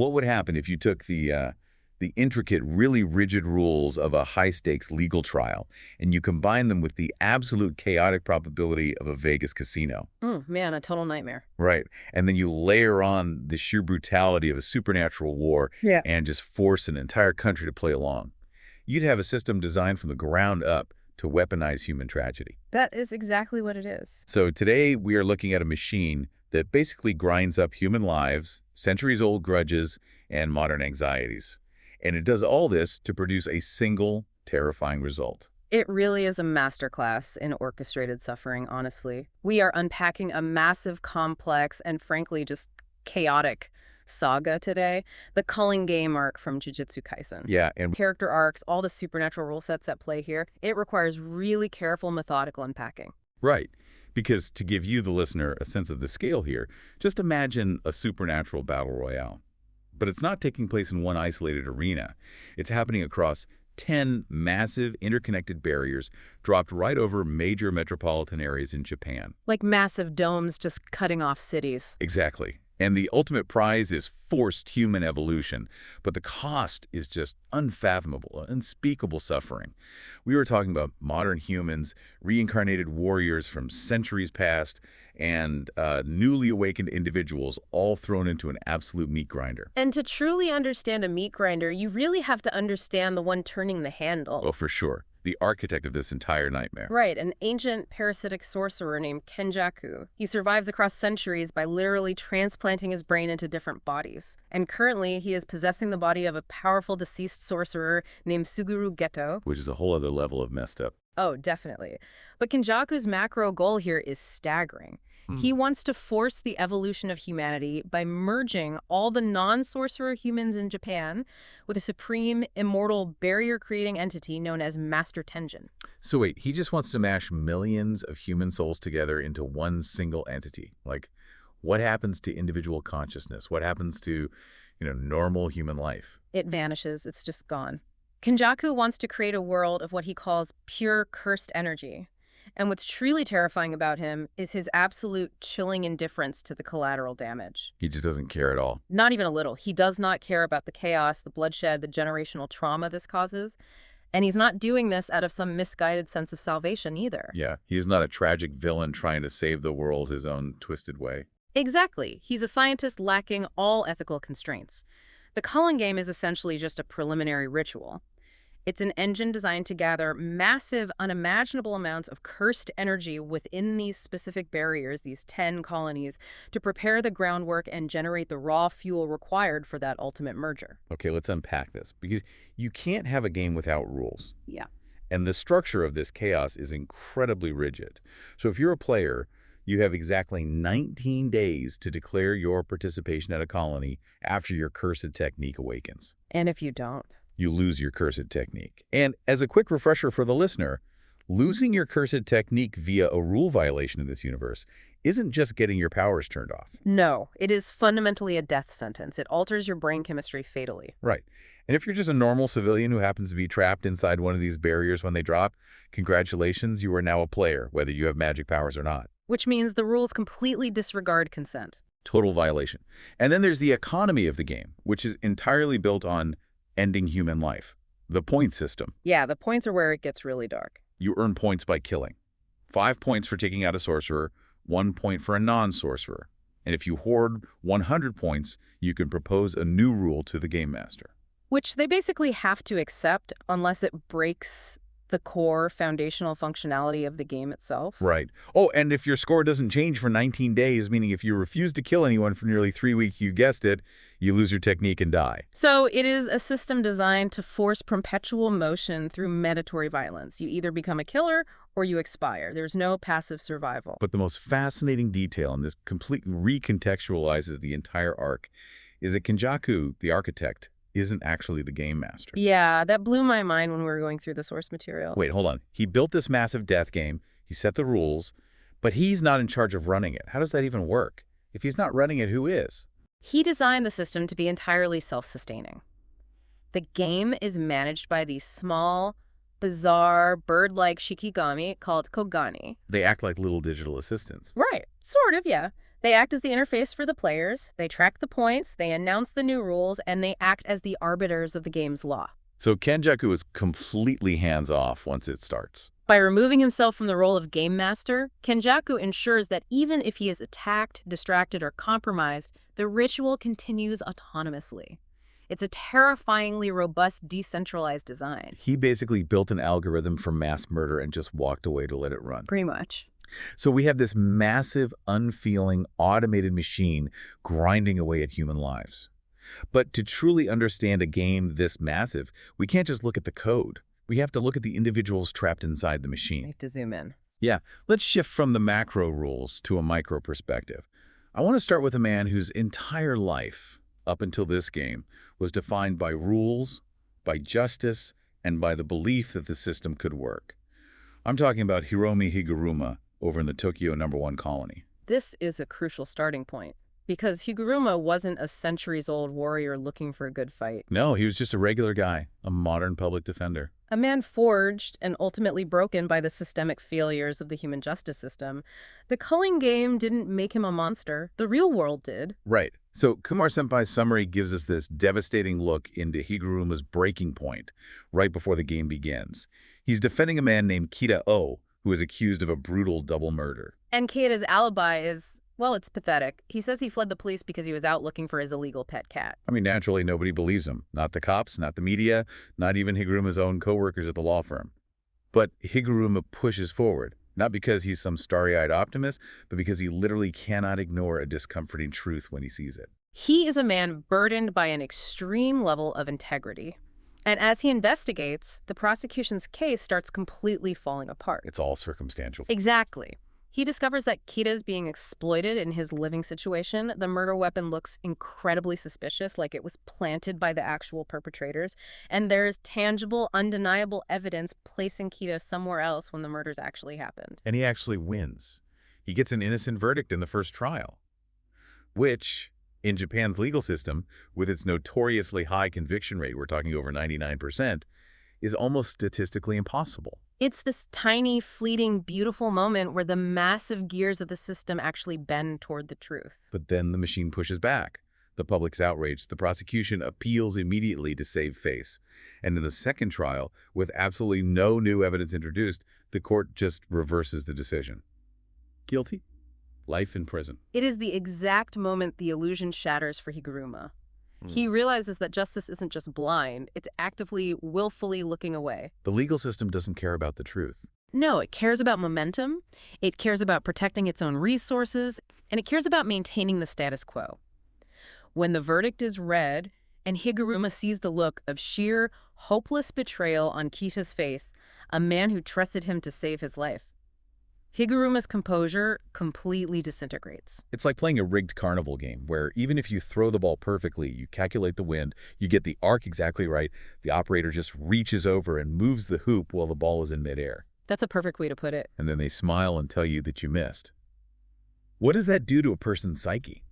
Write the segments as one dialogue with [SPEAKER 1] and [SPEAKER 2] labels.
[SPEAKER 1] What would happen if you took the intricate, really rigid rules of a high-stakes legal trial and you combine them with the absolute chaotic probability of a Vegas casino?
[SPEAKER 2] Man, a total nightmare.
[SPEAKER 1] Right. And then you layer on the sheer brutality of a supernatural war
[SPEAKER 2] Yeah.
[SPEAKER 1] and just force an entire country to play along. You'd have a system designed from the ground up to weaponize human tragedy.
[SPEAKER 2] That is exactly what it is.
[SPEAKER 1] So today we are looking at a machine that basically grinds up human lives, centuries-old grudges, and modern anxieties. And it does all this to produce a single, terrifying result.
[SPEAKER 2] It really is a masterclass in orchestrated suffering, honestly. We are unpacking a massive, complex, and frankly just chaotic saga today. The Culling Game Arc from Jujutsu Kaisen.
[SPEAKER 1] Yeah, and
[SPEAKER 2] Character arcs, all the supernatural rule sets at play here. It requires really careful, methodical unpacking.
[SPEAKER 1] right. Because to give you, the listener, a sense of the scale here, just imagine a supernatural battle royale. But it's not taking place in one isolated arena. It's happening across 10 massive interconnected barriers dropped right over major metropolitan areas in Japan.
[SPEAKER 2] Like massive domes just cutting off cities.
[SPEAKER 1] Exactly. And the ultimate prize is forced human evolution. But the cost is just unfathomable, unspeakable suffering. We were talking about modern humans, reincarnated warriors from centuries past, and newly awakened individuals all thrown into an absolute meat grinder.
[SPEAKER 2] And to truly understand a meat grinder, you really have to understand the one turning the handle.
[SPEAKER 1] Well, for sure. The architect of this entire nightmare.
[SPEAKER 2] Right, an ancient parasitic sorcerer named Kenjaku. He survives across centuries by literally transplanting his brain into different bodies. And currently, he is possessing the body of a powerful deceased sorcerer named Suguru Geto.
[SPEAKER 1] Which is a whole other level of messed up.
[SPEAKER 2] Oh, definitely. But Kenjaku's macro goal here is staggering. He wants to force the evolution of humanity by merging all the non-sorcerer humans in Japan with a supreme, immortal, barrier-creating entity known as Master Tenjin.
[SPEAKER 1] So wait, he just wants to mash millions of human souls together into one single entity. Like, what happens to individual consciousness? What happens to, normal human life?
[SPEAKER 2] It vanishes. It's just gone. Kenjaku wants to create a world of what he calls pure cursed energy. And what's truly terrifying about him is his absolute chilling indifference to the collateral damage.
[SPEAKER 1] He just doesn't care at all.
[SPEAKER 2] Not even a little. He does not care about the chaos, the bloodshed, the generational trauma this causes. And he's not doing this out of some misguided sense of salvation either.
[SPEAKER 1] Yeah, he's not a tragic villain trying to save the world his own twisted way.
[SPEAKER 2] Exactly. He's a scientist lacking all ethical constraints. The Culling game is essentially just a preliminary ritual. It's an engine designed to gather massive, unimaginable amounts of cursed energy within these specific barriers, these 10 colonies, to prepare the groundwork and generate the raw fuel required for that ultimate merger.
[SPEAKER 1] Okay, let's unpack this, because you can't have a game without rules.
[SPEAKER 2] Yeah.
[SPEAKER 1] And the structure of this chaos is incredibly rigid. So if you're a player, you have exactly 19 days to declare your participation at a colony after your cursed technique awakens.
[SPEAKER 2] And if you don't?
[SPEAKER 1] You lose your cursed technique. And as a quick refresher for the listener, losing your cursed technique via a rule violation in this universe isn't just getting your powers turned off.
[SPEAKER 2] No, it is fundamentally a death sentence. It alters your brain chemistry fatally.
[SPEAKER 1] Right. And if you're just a normal civilian who happens to be trapped inside one of these barriers when they drop, congratulations, you are now a player, whether you have magic powers or not.
[SPEAKER 2] Which means the rules completely disregard consent.
[SPEAKER 1] Total violation. And then there's the economy of the game, which is entirely built on ending human life. The point system.
[SPEAKER 2] Yeah, the points are where it gets really dark.
[SPEAKER 1] You earn points by killing. 5 points for taking out a sorcerer, 1 point for a non-sorcerer. And if you hoard 100 points, you can propose a new rule to the game master.
[SPEAKER 2] Which they basically have to accept unless it breaks the core foundational functionality of the game itself.
[SPEAKER 1] Right. Oh, and if your score doesn't change for 19 days, meaning if you refuse to kill anyone for nearly 3 weeks, you guessed it, you lose your technique and die.
[SPEAKER 2] So it is a system designed to force perpetual motion through mandatory violence. You either become a killer or you expire. There's no passive survival.
[SPEAKER 1] But the most fascinating detail, and this completely recontextualizes the entire arc, is that Kenjaku, the architect, isn't actually the game master.
[SPEAKER 2] Yeah, that blew my mind when we were going through the source material.
[SPEAKER 1] Wait, hold on. He built this massive death game, he set the rules, but he's not in charge of running it. How does that even work? If he's not running it, who is?
[SPEAKER 2] He designed the system to be entirely self-sustaining. The game is managed by these small, bizarre, bird-like shikigami called kogani.
[SPEAKER 1] They act like little digital assistants.
[SPEAKER 2] Right, sort of, yeah. They act as the interface for the players, they track the points, they announce the new rules, and they act as the arbiters of the game's law.
[SPEAKER 1] So Kenjaku is completely hands-off once it starts.
[SPEAKER 2] By removing himself from the role of game master, Kenjaku ensures that even if he is attacked, distracted, or compromised, the ritual continues autonomously. It's a terrifyingly robust, decentralized design.
[SPEAKER 1] He basically built an algorithm for mass murder and just walked away to let it run.
[SPEAKER 2] Pretty much.
[SPEAKER 1] So we have this massive, unfeeling, automated machine grinding away at human lives. But to truly understand a game this massive, we can't just look at the code. We have to look at the individuals trapped inside the
[SPEAKER 2] I
[SPEAKER 1] machine.
[SPEAKER 2] have to zoom in.
[SPEAKER 1] Yeah, let's shift from the macro rules to a micro perspective. I want to start with a man whose entire life, up until this game, was defined by rules, by justice, and by the belief that the system could work. I'm talking about Hiromi Higuruma over in the Tokyo #1 colony.
[SPEAKER 2] This is a crucial starting point, because Higuruma wasn't a centuries-old warrior looking for a good fight.
[SPEAKER 1] No, he was just a regular guy, a modern public defender.
[SPEAKER 2] A man forged and ultimately broken by the systemic failures of the human justice system. The Culling Game didn't make him a monster. The real world did.
[SPEAKER 1] Right. So Kumar-senpai's summary gives us this devastating look into Higuruma's breaking point right before the game begins. He's defending a man named Kita-O, who is accused of a brutal double murder.
[SPEAKER 2] And Keida's alibi is, well, it's pathetic. He says he fled the police because he was out looking for his illegal pet cat.
[SPEAKER 1] I mean, naturally, nobody believes him. Not the cops, not the media, not even Higuruma's own coworkers at the law firm. But Higuruma pushes forward, not because he's some starry-eyed optimist, but because he literally cannot ignore a discomforting truth when he sees it.
[SPEAKER 2] He is a man burdened by an extreme level of integrity. And as he investigates, the prosecution's case starts completely falling apart.
[SPEAKER 1] It's all circumstantial.
[SPEAKER 2] Exactly. He discovers that Kita is being exploited in his living situation. The murder weapon looks incredibly suspicious, like it was planted by the actual perpetrators. And there's tangible, undeniable evidence placing Kita somewhere else when the murders actually happened.
[SPEAKER 1] And he actually wins. He gets an innocent verdict in the first trial, which, in Japan's legal system, with its notoriously high conviction rate, we're talking over 99%, is almost statistically impossible.
[SPEAKER 2] It's this tiny, fleeting, beautiful moment where the massive gears of the system actually bend toward the truth.
[SPEAKER 1] But then the machine pushes back. The public's outraged. The prosecution appeals immediately to save face. And in the second trial, with absolutely no new evidence introduced, the court just reverses the decision. Guilty? Life in prison.
[SPEAKER 2] It is the exact moment the illusion shatters for Higuruma. He realizes that justice isn't just blind, it's actively, willfully looking away.
[SPEAKER 1] The legal system doesn't care about the truth.
[SPEAKER 2] No, it cares about momentum, it cares about protecting its own resources, and it cares about maintaining the status quo. When the verdict is read, and Higuruma sees the look of sheer, hopeless betrayal on Kita's face, a man who trusted him to save his life, Higuruma's composure completely disintegrates.
[SPEAKER 1] It's like playing a rigged carnival game, where even if you throw the ball perfectly, you calculate the wind, you get the arc exactly right, the operator just reaches over and moves the hoop while the ball is in midair.
[SPEAKER 2] That's a perfect way to put it.
[SPEAKER 1] And then they smile and tell you that you missed. What does that do to a person's psyche?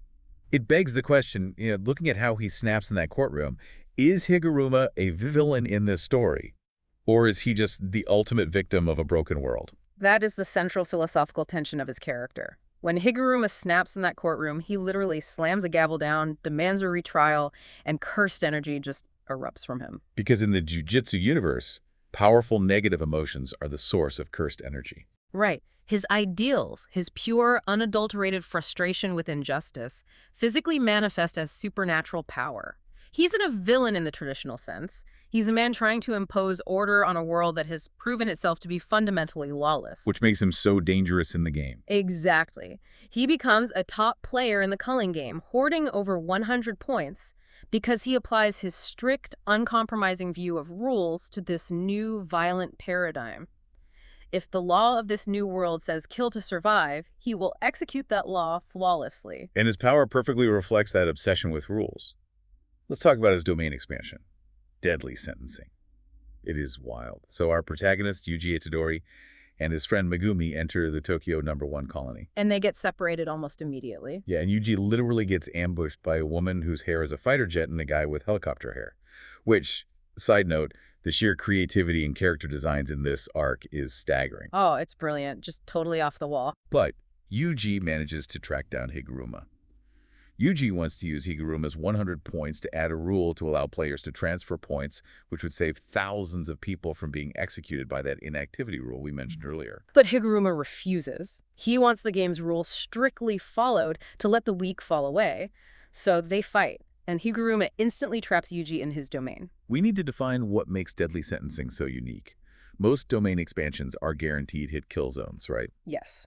[SPEAKER 1] It begs the question, looking at how he snaps in that courtroom, is Higuruma a villain in this story? Or is he just the ultimate victim of a broken world?
[SPEAKER 2] That is the central philosophical tension of his character. When Higuruma snaps in that courtroom, he literally slams a gavel down, demands a retrial, and cursed energy just erupts from him.
[SPEAKER 1] Because in the Jujutsu universe, powerful negative emotions are the source of cursed energy.
[SPEAKER 2] Right. His ideals, his pure, unadulterated frustration with injustice, physically manifest as supernatural power. He isn't a villain in the traditional sense. He's a man trying to impose order on a world that has proven itself to be fundamentally lawless.
[SPEAKER 1] Which makes him so dangerous in the game.
[SPEAKER 2] Exactly. He becomes a top player in the Culling Game, hoarding over 100 points, because he applies his strict, uncompromising view of rules to this new, violent paradigm. If the law of this new world says kill to survive, he will execute that law flawlessly.
[SPEAKER 1] And his power perfectly reflects that obsession with rules. Let's talk about his domain expansion. Deadly sentencing. It is wild. So our protagonist, Yuji Itadori, and his friend Megumi enter the Tokyo #1 colony.
[SPEAKER 2] And they get separated almost immediately.
[SPEAKER 1] Yeah, and Yuji literally gets ambushed by a woman whose hair is a fighter jet and a guy with helicopter hair. Which, side note, the sheer creativity and character designs in this arc is staggering.
[SPEAKER 2] Oh, it's brilliant. Just totally off the wall.
[SPEAKER 1] But Yuji manages to track down Higuruma. Yuji wants to use Higuruma's 100 points to add a rule to allow players to transfer points, which would save thousands of people from being executed by that inactivity rule we mentioned earlier.
[SPEAKER 2] But Higuruma refuses. He wants the game's rules strictly followed to let the weak fall away. So they fight, and Higuruma instantly traps Yuji in his domain.
[SPEAKER 1] We need to define what makes deadly sentencing so unique. Most domain expansions are guaranteed hit kill zones, right?
[SPEAKER 2] Yes.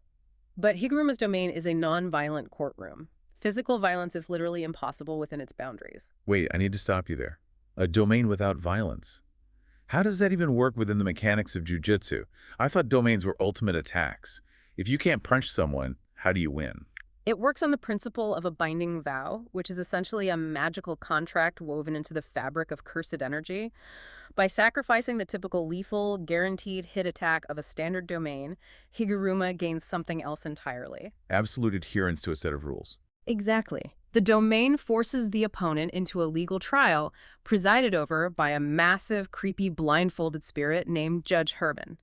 [SPEAKER 2] But Higuruma's domain is a non-violent courtroom. Physical violence is literally impossible within its boundaries.
[SPEAKER 1] Wait, I need to stop you there. A domain without violence. How does that even work within the mechanics of jujutsu? I thought domains were ultimate attacks. If you can't punch someone, how do you win?
[SPEAKER 2] It works on the principle of a binding vow, which is essentially a magical contract woven into the fabric of cursed energy. By sacrificing the typical lethal, guaranteed hit attack of a standard domain, Higuruma gains something else entirely.
[SPEAKER 1] Absolute adherence to a set of rules.
[SPEAKER 2] Exactly. The domain forces the opponent into a legal trial presided over by a massive, creepy, blindfolded spirit named Judge Herman.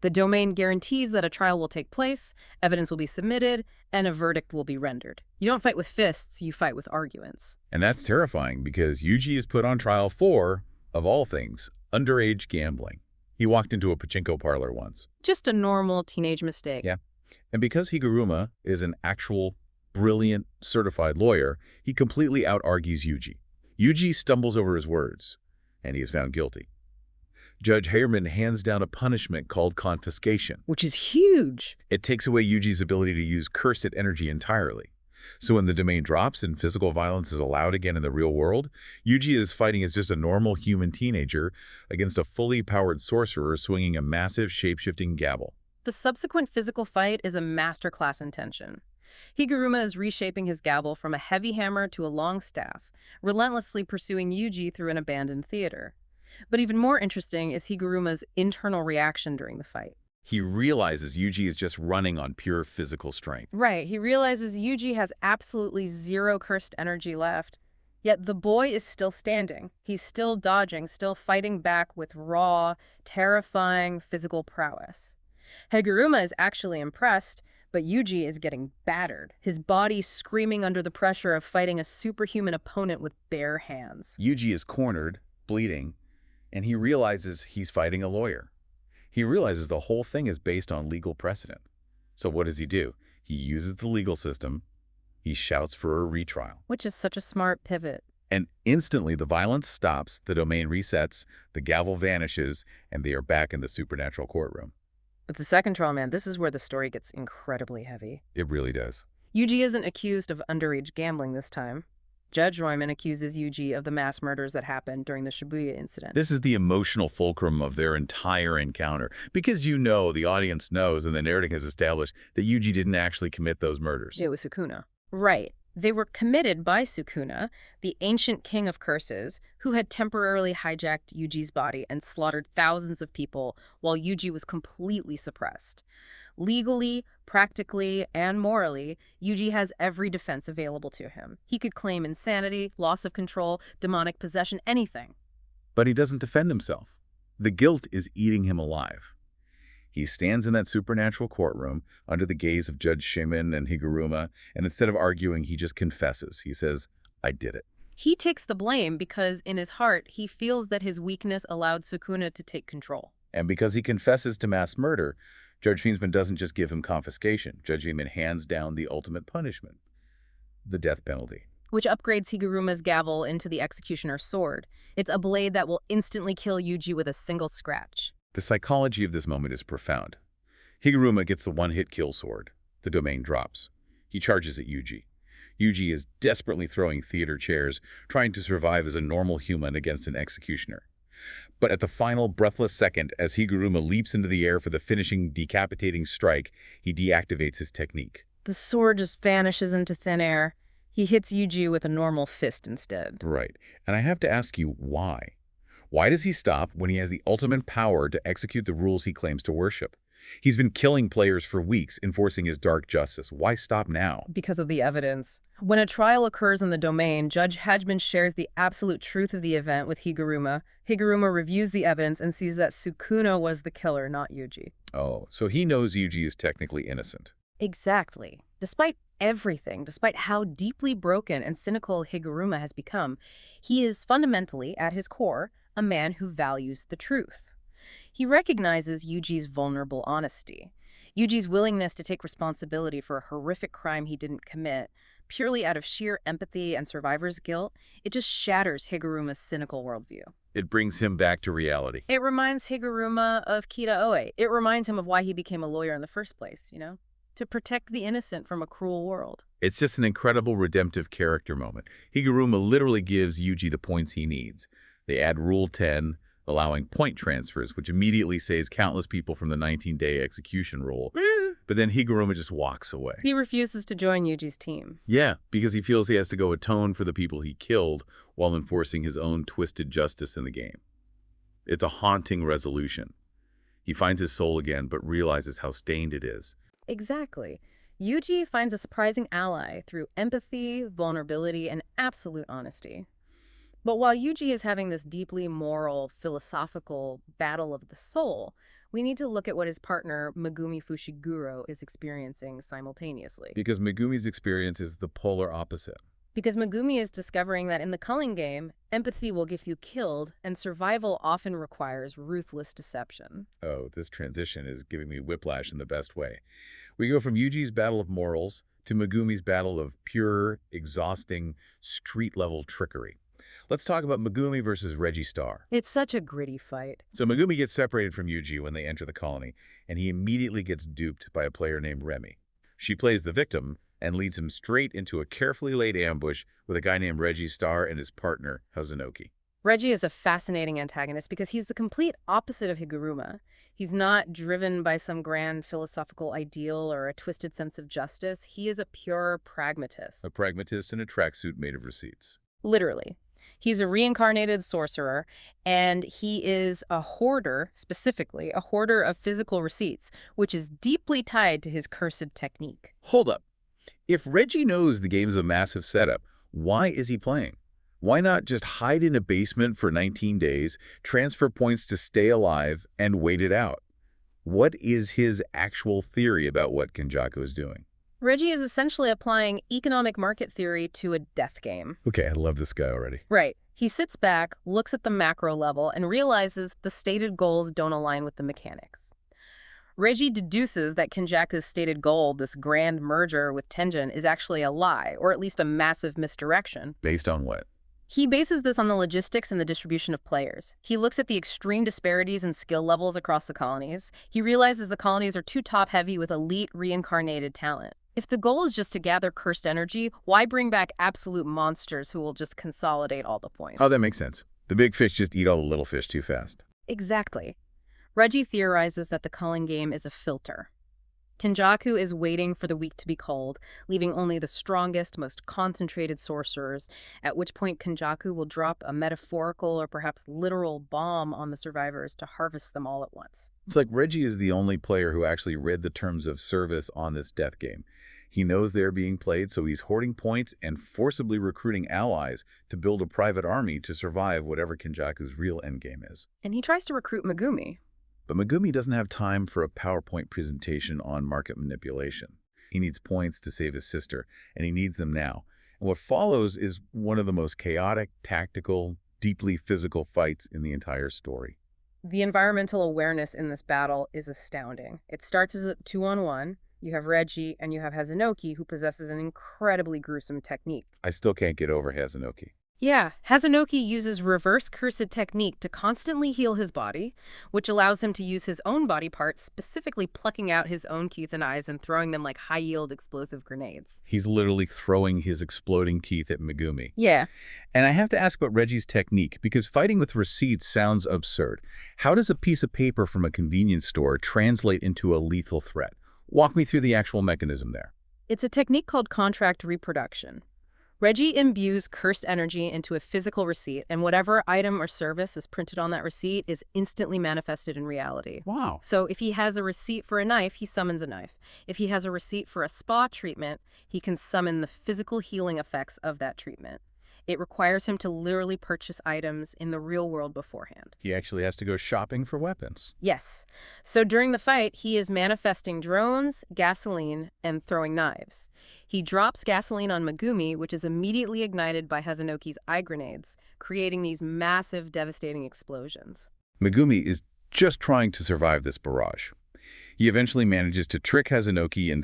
[SPEAKER 2] The domain guarantees that a trial will take place, evidence will be submitted, and a verdict will be rendered. You don't fight with fists, you fight with arguments.
[SPEAKER 1] And that's terrifying because Yuji is put on trial for, of all things, underage gambling. He walked into a pachinko parlor once.
[SPEAKER 2] Just a normal teenage mistake.
[SPEAKER 1] Yeah. And because Higuruma is an actual brilliant, certified lawyer, he completely out-argues Yuji. Yuji stumbles over his words, and he is found guilty. Judge Herman hands down a punishment called confiscation.
[SPEAKER 2] Which is huge.
[SPEAKER 1] It takes away Yuji's ability to use cursed energy entirely. So when the domain drops and physical violence is allowed again in the real world, Yuji is fighting as just a normal human teenager against a fully powered sorcerer swinging a massive shape-shifting gavel.
[SPEAKER 2] The subsequent physical fight is a masterclass in tension. Higuruma is reshaping his gavel from a heavy hammer to a long staff, relentlessly pursuing Yuji through an abandoned theater. But even more interesting is Higuruma's internal reaction during the fight.
[SPEAKER 1] He realizes Yuji is just running on pure physical strength.
[SPEAKER 2] Right, he realizes Yuji has absolutely zero cursed energy left. Yet the boy is still standing. He's still dodging, still fighting back with raw, terrifying physical prowess. Higuruma is actually impressed, but Yuji is getting battered, his body screaming under the pressure of fighting a superhuman opponent with bare hands.
[SPEAKER 1] Yuji is cornered, bleeding, and he realizes he's fighting a lawyer. He realizes the whole thing is based on legal precedent. So what does he do? He uses the legal system. He shouts for a retrial.
[SPEAKER 2] Which is such a smart pivot.
[SPEAKER 1] And instantly the violence stops, the domain resets, the gavel vanishes, and they are back in the supernatural courtroom.
[SPEAKER 2] But the second trial, man, this is where the story gets incredibly heavy.
[SPEAKER 1] It really does.
[SPEAKER 2] Yuji isn't accused of underage gambling this time. Judge Royman accuses Yuji of the mass murders that happened during the Shibuya incident.
[SPEAKER 1] This is the emotional fulcrum of their entire encounter, because you know, the audience knows, and the narrative has established that Yuji didn't actually commit those murders.
[SPEAKER 2] It was Sukuna. Right. They were committed by Sukuna, the ancient king of curses, who had temporarily hijacked Yuji's body and slaughtered thousands of people while Yuji was completely suppressed. Legally, practically, and morally, Yuji has every defense available to him. He could claim insanity, loss of control, demonic possession, anything.
[SPEAKER 1] But he doesn't defend himself. The guilt is eating him alive. He stands in that supernatural courtroom under the gaze of Judge Shimen and Higuruma, and instead of arguing, he just confesses. He says, "I did it."
[SPEAKER 2] He takes the blame because, in his heart, he feels that his weakness allowed Sukuna to take control.
[SPEAKER 1] And because he confesses to mass murder, Judge Shimen doesn't just give him confiscation. Judge Shimen hands down the ultimate punishment, the death penalty.
[SPEAKER 2] Which upgrades Higuruma's gavel into the executioner's sword. It's a blade that will instantly kill Yuji with a single scratch.
[SPEAKER 1] The psychology of this moment is profound. Higuruma gets the one-hit kill sword. The domain drops. He charges at Yuji. Yuji is desperately throwing theater chairs, trying to survive as a normal human against an executioner. But at the final breathless second, as Higuruma leaps into the air for the finishing decapitating strike, he deactivates his technique.
[SPEAKER 2] The sword just vanishes into thin air. He hits Yuji with a normal fist instead.
[SPEAKER 1] Right. And I have to ask you, why? Why does he stop when he has the ultimate power to execute the rules he claims to worship? He's been killing players for weeks, enforcing his dark justice. Why stop now?
[SPEAKER 2] Because of the evidence. When a trial occurs in the domain, Judge Hedgeman shares the absolute truth of the event with Higuruma. Higuruma reviews the evidence and sees that Sukuna was the killer, not Yuji.
[SPEAKER 1] Oh, so he knows Yuji is technically innocent.
[SPEAKER 2] Exactly. Despite everything, despite how deeply broken and cynical Higuruma has become, he is fundamentally, at his core, a man who values the truth. He recognizes Yuji's vulnerable honesty, Yuji's willingness to take responsibility for a horrific crime he didn't commit, purely out of sheer empathy and survivor's guilt. It just shatters Higuruma's cynical worldview.
[SPEAKER 1] It brings him back to reality.
[SPEAKER 2] It reminds Higuruma of Kita Oe. It reminds him of why he became a lawyer in the first place, to protect the innocent from a cruel world.
[SPEAKER 1] It's just an incredible redemptive character moment. Higuruma literally gives Yuji the points he needs. They add Rule 10, allowing point transfers, which immediately saves countless people from the 19-day execution rule. But then Higuruma just walks away.
[SPEAKER 2] He refuses to join Yuji's team.
[SPEAKER 1] Yeah, because he feels he has to go atone for the people he killed while enforcing his own twisted justice in the game. It's a haunting resolution. He finds his soul again, but realizes how stained it is.
[SPEAKER 2] Exactly. Yuji finds a surprising ally through empathy, vulnerability, and absolute honesty. But while Yuji is having this deeply moral, philosophical battle of the soul, we need to look at what his partner, Megumi Fushiguro, is experiencing simultaneously.
[SPEAKER 1] Because Megumi's experience is the polar opposite.
[SPEAKER 2] Because Megumi is discovering that in the Culling Game, empathy will get you killed, and survival often requires ruthless deception.
[SPEAKER 1] Oh, this transition is giving me whiplash in the best way. We go from Yuji's battle of morals to Megumi's battle of pure, exhausting, street-level trickery. Let's talk about Megumi versus Reggie Star.
[SPEAKER 2] It's such a gritty fight.
[SPEAKER 1] So Megumi gets separated from Yuji when they enter the colony, and he immediately gets duped by a player named Remy. She plays the victim and leads him straight into a carefully laid ambush with a guy named Reggie Star and his partner, Hazunoki.
[SPEAKER 2] Reggie is a fascinating antagonist because he's the complete opposite of Higuruma. He's not driven by some grand philosophical ideal or a twisted sense of justice. He is a pure pragmatist.
[SPEAKER 1] A pragmatist in a tracksuit made of receipts.
[SPEAKER 2] Literally. He's a reincarnated sorcerer, and he is a hoarder, specifically, a hoarder of physical receipts, which is deeply tied to his cursed technique.
[SPEAKER 1] Hold up. If Reggie knows the game's a massive setup, why is he playing? Why not just hide in a basement for 19 days, transfer points to stay alive, and wait it out? What is his actual theory about what Kenjaku is doing?
[SPEAKER 2] Reggie is essentially applying economic market theory to a death game.
[SPEAKER 1] Okay, I love this guy already.
[SPEAKER 2] Right. He sits back, looks at the macro level, and realizes the stated goals don't align with the mechanics. Reggie deduces that Kenjaku's stated goal, this grand merger with Tenjin, is actually a lie, or at least a massive misdirection.
[SPEAKER 1] Based on what?
[SPEAKER 2] He bases this on the logistics and the distribution of players. He looks at the extreme disparities in skill levels across the colonies. He realizes the colonies are too top-heavy with elite reincarnated talent. If the goal is just to gather cursed energy, why bring back absolute monsters who will just consolidate all the points?
[SPEAKER 1] Oh, that makes sense. The big fish just eat all the little fish too fast.
[SPEAKER 2] Exactly. Reggie theorizes that the Culling Game is a filter. Kenjaku is waiting for the weak to be culled, leaving only the strongest, most concentrated sorcerers, at which point Kenjaku will drop a metaphorical or perhaps literal bomb on the survivors to harvest them all at once.
[SPEAKER 1] It's like Reggie is the only player who actually read the terms of service on this death game. He knows they're being played, so he's hoarding points and forcibly recruiting allies to build a private army to survive whatever Kenjaku's real endgame is.
[SPEAKER 2] And he tries to recruit Megumi.
[SPEAKER 1] But Megumi doesn't have time for a PowerPoint presentation on market manipulation. He needs points to save his sister, and he needs them now. And what follows is one of the most chaotic, tactical, deeply physical fights in the entire story.
[SPEAKER 2] The environmental awareness in this battle is astounding. It starts as a 2-on-1. You have Reggie, and you have Hazunoki, who possesses an incredibly gruesome technique.
[SPEAKER 1] I still can't get over Hazunoki.
[SPEAKER 2] Yeah, Hazunoki uses reverse cursed technique to constantly heal his body, which allows him to use his own body parts, specifically plucking out his own teeth and eyes and throwing them like high-yield explosive grenades.
[SPEAKER 1] He's literally throwing his exploding teeth at Megumi.
[SPEAKER 2] Yeah.
[SPEAKER 1] And I have to ask about Reggie's technique, because fighting with receipts sounds absurd. How does a piece of paper from a convenience store translate into a lethal threat? Walk me through the actual mechanism there.
[SPEAKER 2] It's a technique called contract reproduction. Reggie imbues cursed energy into a physical receipt, and whatever item or service is printed on that receipt is instantly manifested in reality.
[SPEAKER 1] Wow.
[SPEAKER 2] So if he has a receipt for a knife, he summons a knife. If he has a receipt for a spa treatment, he can summon the physical healing effects of that treatment. It requires him to literally purchase items in the real world beforehand.
[SPEAKER 1] He actually has to go shopping for weapons.
[SPEAKER 2] Yes. So during the fight, he is manifesting drones, gasoline, and throwing knives. He drops gasoline on Megumi, which is immediately ignited by Hazunoki's eye grenades, creating these massive, devastating explosions.
[SPEAKER 1] Megumi is just trying to survive this barrage. He eventually manages to trick Hazunoki and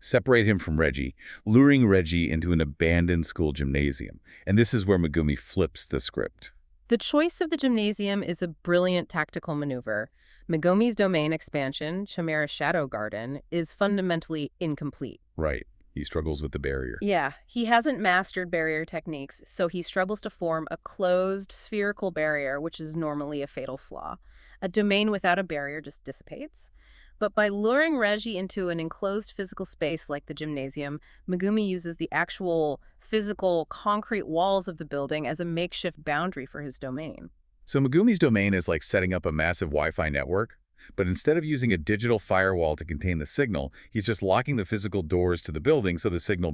[SPEAKER 1] separate him from Reggie, luring Reggie into an abandoned school gymnasium. And this is where Megumi flips the script.
[SPEAKER 2] The choice of the gymnasium is a brilliant tactical maneuver. Megumi's domain expansion, Chimera Shadow Garden, is fundamentally incomplete.
[SPEAKER 1] Right. He struggles with the barrier.
[SPEAKER 2] Yeah, he hasn't mastered barrier techniques, so he struggles to form a closed, spherical barrier, which is normally a fatal flaw. A domain without a barrier just dissipates. But by luring Reggie into an enclosed physical space like the gymnasium, Megumi uses the actual physical concrete walls of the building as a makeshift boundary for his domain.
[SPEAKER 1] So Megumi's domain is like setting up a massive Wi-Fi network, but instead of using a digital firewall to contain the signal, he's just locking the physical doors to the building so the signal